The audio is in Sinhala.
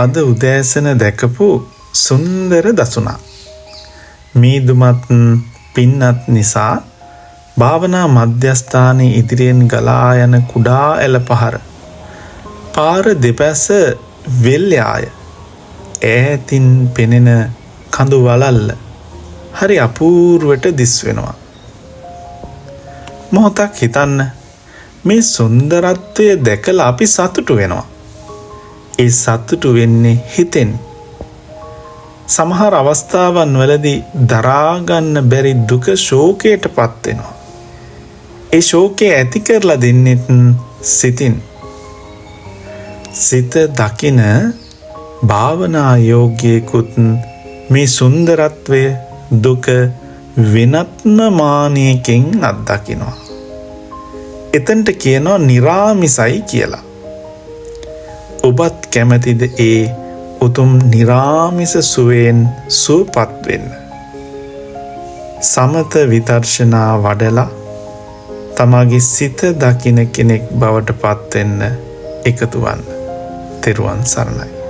අද උදෑසන දැකපු සුන්දර දසුණක්. මීදුමත් පින්නත් නිසා භාවනා මධ්‍යස්ථානයේ ඉදිරියෙන් ගලා යන කුඩා ඇලපහර පාර දෙපැස වෙල්යාය ඈතින් පෙනෙන කඳු වලල්ල හරි අපූර්වට දිස් වෙනවා. මොහොතක් හිතන්න, මේ සුන්දරත්වය දැකලා අපි සතුටු වෙනවා. ඒ සතුටු වෙන්නේ හිතෙන්. සමහර අවස්ථාවන් වලදී දරා ගන්න බැරි දුක ශෝකයටපත් වෙනවා. ඒ ශෝකය ඇති කරලා දෙන්නෙත් සිතින්. සිත දකින භාවනා යෝග්‍යයෙකුත් මේ සුන්දරත්වය දුක වෙනත්ම මානයකින් අත්දකිනවා. එතනට කියනවා නිරාමිසයි කියලා. ඔබත් කැමතිද ඒ උතුම් නිරාමිස සුවයෙන් සුවපත් වෙන්න? සමත විදර්ශනා වඩලා තමාගේ සිත දකින කෙනෙක් බවට පත් වෙන්න එකතු වන්න. තෙරුවන් සරණයි.